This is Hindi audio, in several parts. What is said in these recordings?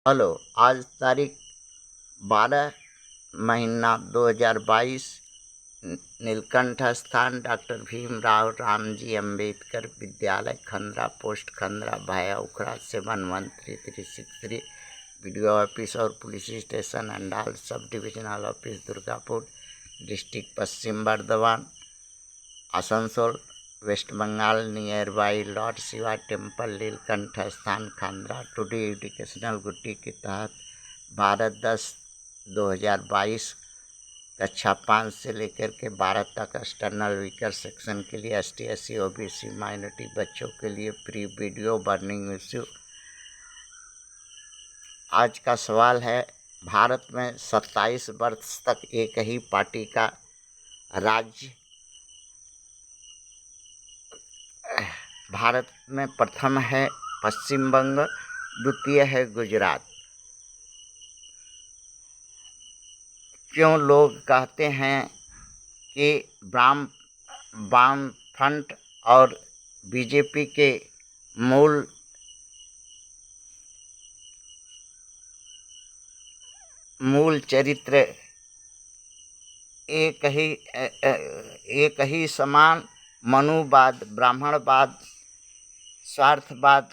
हेलो। आज तारीख 12 महीना 2022। नीलकंठ स्थान डॉक्टर भीमराव रामजी अंबेडकर विद्यालय, खंद्रा पोस्ट, खंद्रा भाया उखड़ा 711363। वीडियो ऑफिस और police station Andal, sub divisional office Durgapur, district Paschim Bardhaman, Asansol, west Bengal, nearby Lord Shiva temple, Nilkanth स्थान, खांद्रा। टुडे एजुकेशनल गुड्डी के तहत 12/10/2022 कक्षा 5 से लेकर के 12 तक एक्सटर्नल वीकर सेक्शन के लिए ST SC OBC माइनॉरिटी बच्चों के लिए प्री वीडियो बर्निंग इश्यू। आज का सवाल है, भारत में 27 वर्ष तक एक ही पार्टी का राज्य भारत में प्रथम है पश्चिम बंग, द्वितीय है गुजरात। क्यों लोग कहते हैं कि वामफ्रंट और बीजेपी के मूल चरित्र एक ही समान, मनुवाद, ब्राह्मणवाद, स्वार्थवाद,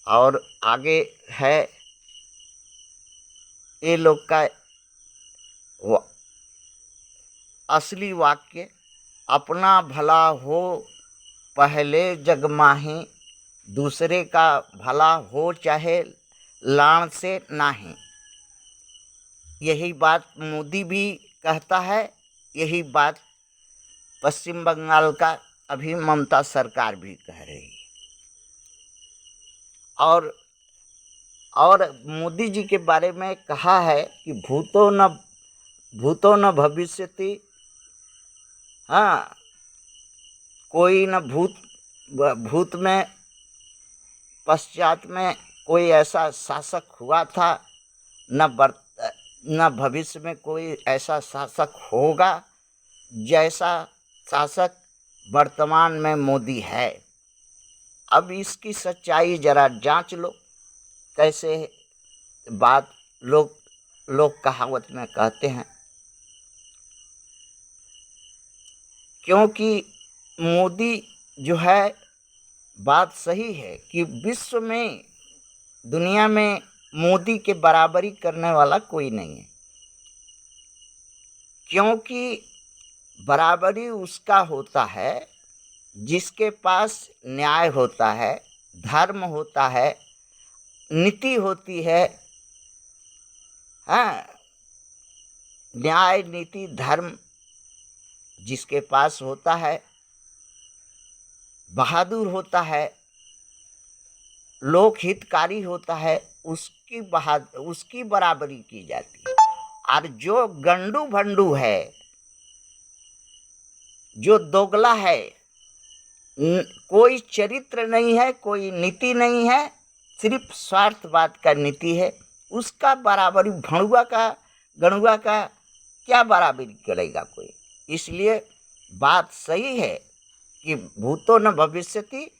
और आगे है ये लोग का असली वाक्य, अपना भला हो पहले जग माही, दूसरे का भला हो चाहे लाण से नाही। यही बात मोदी भी कहता है, यही बात पश्चिम बंगाल का अभी ममता सरकार भी कह रही है। और मोदी जी के बारे में कहा है कि भूतो न भविष्यति। हाँ, कोई न भूत में, पश्चात में कोई ऐसा शासक हुआ था, न भविष्य में कोई ऐसा शासक होगा जैसा शासक वर्तमान में मोदी है। अब इसकी सच्चाई जरा जांच लो। कैसे बात लोग कहावत में कहते हैं, क्योंकि मोदी जो है, बात सही है कि विश्व में, दुनिया में मोदी के बराबरी करने वाला कोई नहीं है। क्योंकि बराबरी उसका होता है जिसके पास न्याय होता है, धर्म होता है, नीति होती है। हाँ, न्याय, नीति, धर्म जिसके पास होता है, बहादुर होता है, लोक हितकारी होता है, उसकी बराबरी की जाती है। और जो गंडू भंडू है, जो दोगला है, कोई चरित्र नहीं है, कोई नीति नहीं है, सिर्फ स्वार्थवाद का नीति है, उसका बराबरी गणुआ का क्या बराबरी करेगा कोई। इसलिए बात सही है कि भूतो न भविष्यति।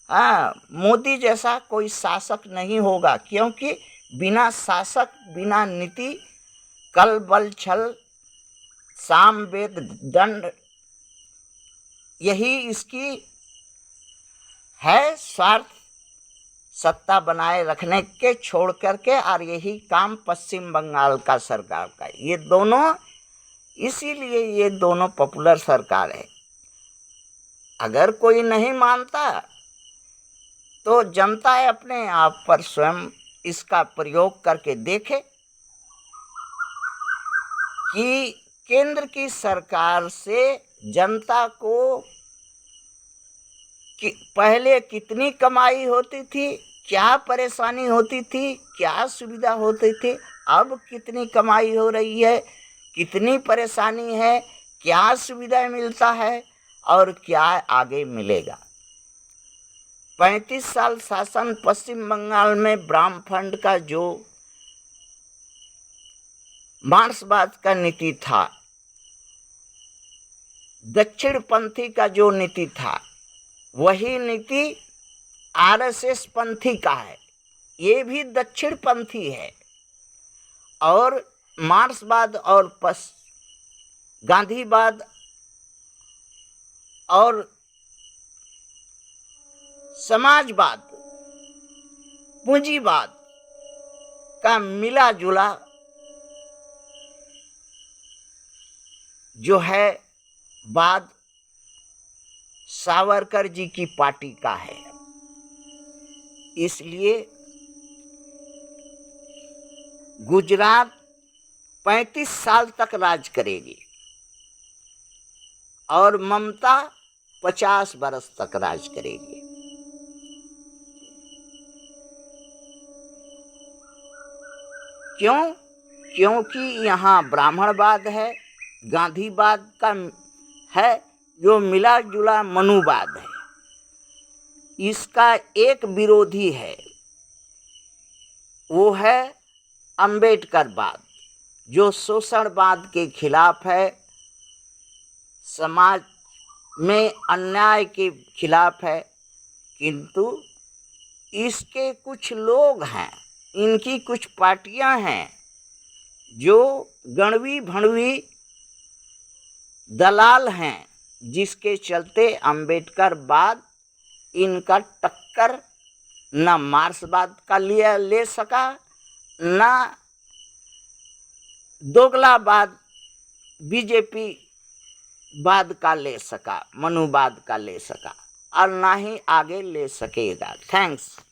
हाँ, मोदी जैसा कोई शासक नहीं होगा, क्योंकि बिना शासक, बिना नीति, कल बल छल, साम वेद दंड, यही इसकी है स्वार्थ, सत्ता बनाए रखने के छोड़ करके। और यही काम पश्चिम बंगाल का सरकार का, ये दोनों, इसीलिए ये दोनों पॉपुलर सरकार है। अगर कोई नहीं मानता तो जनता अपने आप पर स्वयं इसका प्रयोग करके देखे कि केंद्र की सरकार से जनता को पहले कितनी कमाई होती थी, क्या परेशानी होती थी, क्या सुविधा होती थी, अब कितनी कमाई हो रही है, कितनी परेशानी है, क्या सुविधा मिलता है और क्या आगे मिलेगा। 35 साल शासन पश्चिम बंगाल में वामफ्रंट का जो मार्क्सवाद का नीति था, दक्षिणपंथी का जो नीति था, वही नीति आरएसएस पंथी का है, ये भी दक्षिण पंथी है। और मार्क्सवाद और गांधीवाद और समाजवाद, पूंजीवाद का मिला जुला जो है वाद सावरकर जी की पार्टी का है। इसलिए गुजरात 35 साल तक राज करेगी और ममता 50 बरस तक राज करेगी। क्यों? क्योंकि यहाँ ब्राह्मणवाद है, गांधीवाद का है, जो मिला जुला मनुवाद है। इसका एक विरोधी है, वो है अम्बेडकरवाद, जो शोषणवाद के खिलाफ है, समाज में अन्याय के खिलाफ है। किंतु इसके कुछ लोग हैं, इनकी कुछ पार्टियां हैं जो गणवी भणवी दलाल हैं, जिसके चलते अम्बेडकरवाद इनका टक्कर न मार्क्सवाद का ले सका, न दोगलावाद बीजेपी वाद का ले सका, मनुवाद का ले सका, और ना ही आगे ले सकेगा। थैंक्स।